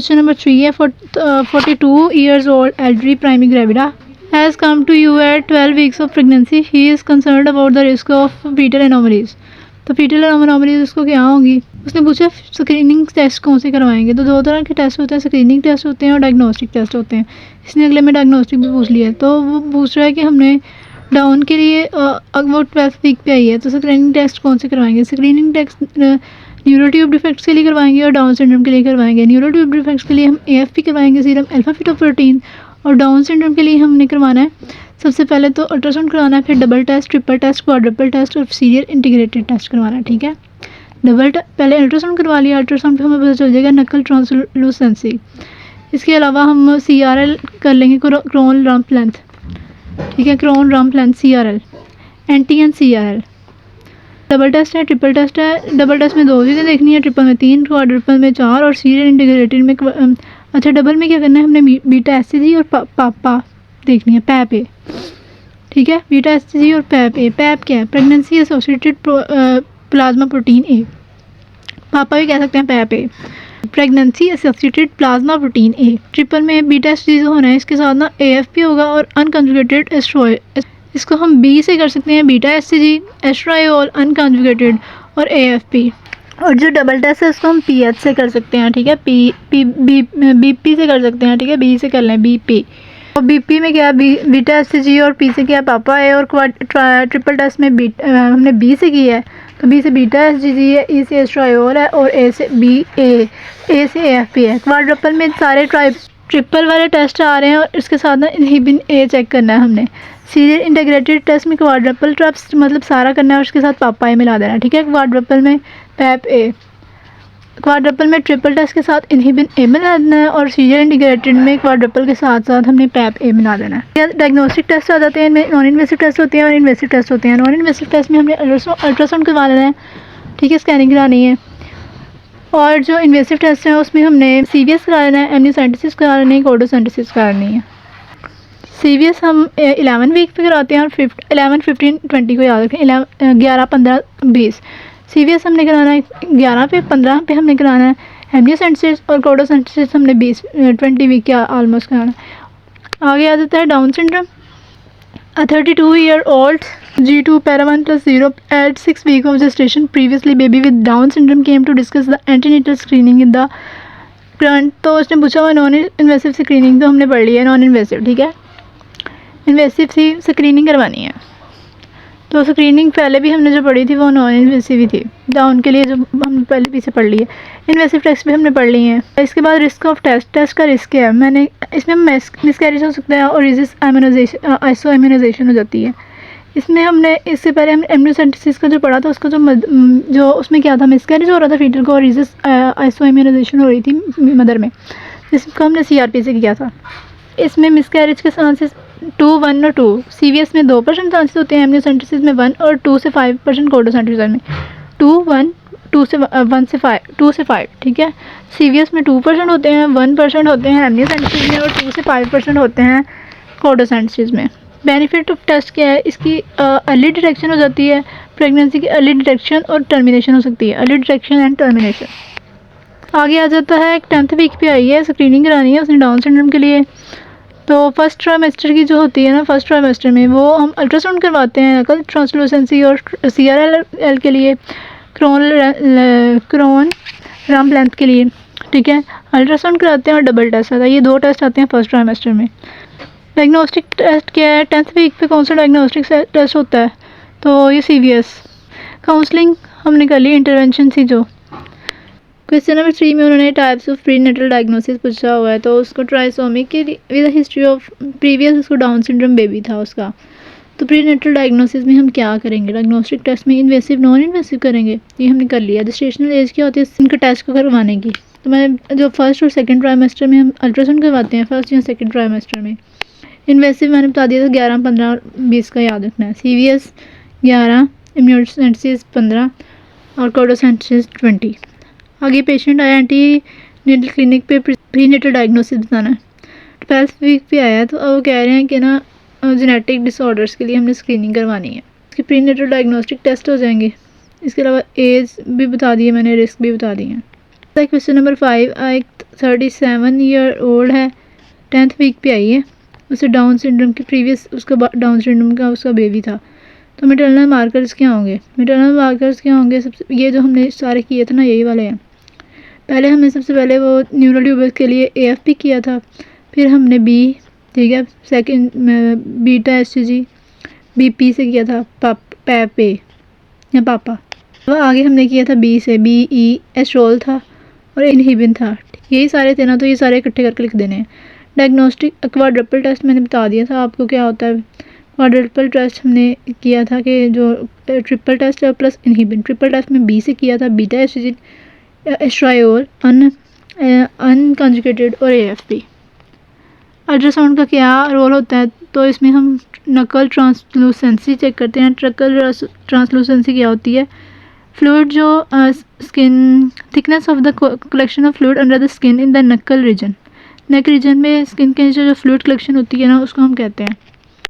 Question number 3 है 42 years old elderly primary gravida has come to you at 12 weeks of pregnancy. He is concerned about the risk of fetal anomalies. तो fetal anomalies उसको क्या होगी, उसने पूछा screening test कौन से करवाएंगे। तो दो तरह के टेस्ट होते हैं, स्क्रीनिंग टेस्ट होते हैं और डायग्नोस्टिक टेस्ट होते हैं। इसने अगले में डायग्नोस्टिक भी पूछ लिया है। तो वो पूछ रहा है कि हमने डाउन के लिए वो 12 वीक पे आई है तो स्क्रीनिंग टेस्ट कौन से करवाएंगे। स्क्रीनिंग टेस्ट न्यूरोट्यूब डिफेक्ट्स के लिए करवाएंगे और डाउन सिंड्रोम के लिए करवाएंगे। न्यूरोट्यूब डिफेक्ट्स के लिए हम AFP करवाएंगे, सीरम अल्फा फीटोप्रोटीन, और डाउन सिंड्रोम के लिए हमने करवाना है सबसे पहले तो अल्ट्रासाउंड करवाना है, फिर double test, triple test, quadruple test और सीरियल इंटीग्रेटेड टेस्ट करवाना है। ठीक है, पहले अल्ट्रासाउंड करवा लिया, अल्ट्रासाउंड पे हमें पता चल जाएगा नकल ट्रांसलूसेंसी। इसके अलावा हम CRL कर लेंगे, क्रोन रम्प लेंथ। ठीक है, crown rump length CRL, NTN CRL। Double test है, ट्रिपल टेस्ट है। डबल टेस्ट में 2 चीज़ें देखनी है, ट्रिपल में 3, क्वाड्रपल में 4 और सीरियल इंटीग्रेटेड में अच्छा डबल में क्या करना है, हमने बीटा SCG और पापा देखनी है, पैप ए। ठीक है, बीटा SCG और पैप ए। पैप क्या है, pregnancy associated plasma protein A. पापा भी कह सकते हैं PAPP A, pregnancy associated plasma protein A. Triple में बीटा SCG होना है, इसके साथ ना AFP होगा और अनकंजुगेटेड एस्ट्रोइड। इसको हम B से कर सकते हैं, बीटा SCG, एस्ट्रायोल, अनकंजुगेटेड और AFP। और जो डबल टेस्ट है उसको हम PH से कर सकते हैं। ठीक है, BP से कर सकते हैं। ठीक है, B से कर लें, BP। और BP में क्या है, बीटा SCG और P से क्या है, पापा है। और ट्रिपल टेस्ट में हमने B से किया है तो B से बीटा SCG है, E से एस्ट्रायोल है और A से A से AFP है। क्वाड्रपल में सारे ट्रिपल वाले टेस्ट आ रहे हैं और इसके साथ ना इनहिबिन A चेक करना है हमने। सीरियल इंटीग्रेटेड टेस्ट में क्वाड्रपल टेस्ट मतलब सारा करना है और उसके साथ पापा ए मिला देना है। ठीक है, क्वाड्रपल में पैप ए, क्वाड्रपल में ट्रिपल टेस्ट के साथ इनहिबिन A मिला देना है और सीरियल इंटीग्रेटेड में क्वाड्रपल के साथ साथ हमने पैप ए मिला देना है। डायग्नोस्टिक टेस्ट आ जाते हैं, इनमें नॉन इन्वेसिव टेस्ट होते हैं और इन्वेसिव टेस्ट होते हैं। नॉन इन्वेसिव टेस्ट में हमने अल्ट्रासाउंड करवा लेना है। ठीक है, स्कैनिंग करानी है। और जो इन्वेसिव टेस्ट है उसमें हमने CVS करा लेना है, एमनियोसेंटेसिस करा लेनी है, कोडोसेंटेसिस करानी है। CVS हम 11 वीक पे कराते हैं और 11, 15, 20 को याद रखें, 11, 15, 20। CVS हमने कराना है 11 पे, 15 पे हमने कराना है एमनियोसेंटेसिस और कोडोसेंटेसिस हमने 20 वीक के ऑलमोस्ट कराना है। आगे आ जाता है down syndrome. 32-year-old G2 para 1+0 at 6 weeks of gestation. Previously baby with Down syndrome came to discuss the antenatal screening in the current। तो उसने पूछा हुआ नॉन इन्वेसिव स्क्रीनिंग तो हमने पढ़ ली है, नॉन इन्वेसिव। ठीक है, इन्वेसिव सी स्क्रीनिंग करवानी है। तो स्क्रीनिंग पहले भी हमने जो पढ़ी थी वो नॉन इन्वेसिव ही थी, डाउन के लिए जो हमने पहले पीछे पढ़ ली है। इन्वेसिव टेस्ट भी हमने पढ़ ली है। इसके बाद रिस्क ऑफ टेस्ट का रिस्क क्या है, मैंने इसमें मिसकैरेज हो सकता है और रेजिस्ट आइसो इम्यूनाइजेशन हो जाती है। इसमें हमने इससे पहले हम एमनियोसेंटेसिस का जो पढ़ा था उसका जो उसमें क्या था, मिसकैरेज हो रहा था फीटल को और रेजिस्ट आइसो इम्यूनाइजेशन हो रही थी मदर में, जिसको हमने CRP से किया था। इसमें मिसकैरेज के चांसेस 2, 1 और 2। CVS में 2% चांसेस होते हैं, एमनियोसेंटेसिस में 1 और 2 से 5%, कोडोसेंटेसिस में 2, 1, 2 से 1 से 5, 2 से 5। ठीक है, CVS में 2% होते हैं, 1% होते हैं एमनियोसेंटेसिस में और 2 से 5% होते हैं कोडोसेंटेसिस में। बेनिफिट ऑफ टेस्ट क्या है, इसकी अर्ली डिटेक्शन हो जाती है, प्रेगनेंसी की अर्ली डिटेक्शन और टर्मिनेशन हो सकती है, अर्ली डिटेक्शन एंड टर्मिनेशन। आगे आ जाता है 10th वीक पे आई है, स्क्रीनिंग करानी है उसने डाउन सिंड्रोम के लिए। तो फर्स्ट ट्राइमेस्टर की जो होती है ना, फर्स्ट ट्राइमेस्टर में वो हम अल्ट्रासाउंड करवाते हैं नकल ट्रांसलूसेंसी और CRL के लिए, क्रोन रम्प लेंथ के लिए। ठीक है, अल्ट्रासाउंड कराते हैं और डबल टेस्ट आता है, ये 2 टेस्ट आते हैं फर्स्ट ट्राइमेस्टर में। डायग्नोस्टिक टेस्ट क्या है, 10th वीक पे कौन सा डायग्नोस्टिक टेस्ट होता है, तो ये CVS। काउंसलिंग हमने कर ली, इंटरवेंशन थी जो। क्वेश्चन नंबर 3 में उन्होंने टाइप्स ऑफ प्रीनेटल डायग्नोसिस पूछा हुआ है। तो उसको ट्राइसोमी के विद हिस्ट्री ऑफ प्रीवियस, उसको डाउन सिंड्रोम बेबी था उसका। तो प्रीनेटल डायग्नोसिस में हम क्या करेंगे, डायग्नोस्टिक टेस्ट में इन्वेसिव नॉन इन्वेसिव करेंगे, ये हमने कर लिया। जेस्टेशनल एज क्या होती है इनका टेस्ट को करवाने की, तो मैं जो फर्स्ट और सेकंड ट्राइमेस्टर में हम अल्ट्रासाउंड करवाते हैं, फर्स्ट या सेकंड ट्राइमेस्टर में। इन्वेसिव मैंने बता दिया था 11, 15, 20 का याद रखना है। CVS 11, इम्यूनोसेंटेसिस 15 और कोडोसेंटेसिस 20। आगे पेशेंट आया एंटीनेटल क्लिनिक पे प्रीनेटल डायग्नोसिस बताना है। 12th वीक पे आया तो अब वो कह रहे हैं कि ना जेनेटिक डिसऑर्डर्स के लिए हमने स्क्रीनिंग करवानी है, इसके प्रीनेटल डायग्नोस्टिक टेस्ट हो जाएंगे। इसके अलावा एज भी बता दी है मैंने, रिस्क भी बता दिए हैं। क्वेश्चन नंबर 5, एक 37 ईयर ओल्ड है, 10th वीक पे आई है, उसे डाउन सिंड्रोम की प्रीवियस उसका डाउन सिंड्रोम का उसका बेबी था। तो मेटरनल मार्कर्स क्या होंगे? मेटरनल मार्कर्स क्या होंगे? सबसे ये जो हमने सारे किए थे ना, यही वाले हैं। पहले हमने सबसे पहले वो न्यूरल ट्यूबर्स के लिए AFP किया था, फिर हमने B, ठीक है, सेकंड बीटा STG BP से किया था, पापे या पापा। अब आगे हमने किया था B से, BE एस्ट्रोल था और इनहिबिन था। यही सारे थे ना, तो ये सारे इकट्ठे करके लिख देने हैं। डायग्नोस्टिक क्वाड्रपल टेस्ट मैंने बता दिया था आपको क्या होता है। क्वाड्रपल टेस्ट हमने किया था कि जो ट्रिपल टेस्ट है प्लस इनहिबिन। ट्रिपल टेस्ट में B से किया था, बीटा एस्ट्रोजन, एस्ट्रायोल, अनकंजुगेटेड और AFP। अल्ट्रासाउंड का क्या रोल होता है? तो इसमें हम नकल ट्रांसलूसेंसी चेक करते हैं। नकल ट्रांसलूसेंसी क्या होती है? फ्लूइड जो skin, thickness of the collection of fluid under the skin in the नकल रीजन। नेक रीजन में स्किन के नीचे जो फ्लूइड कलेक्शन होती है ना, उसको हम कहते हैं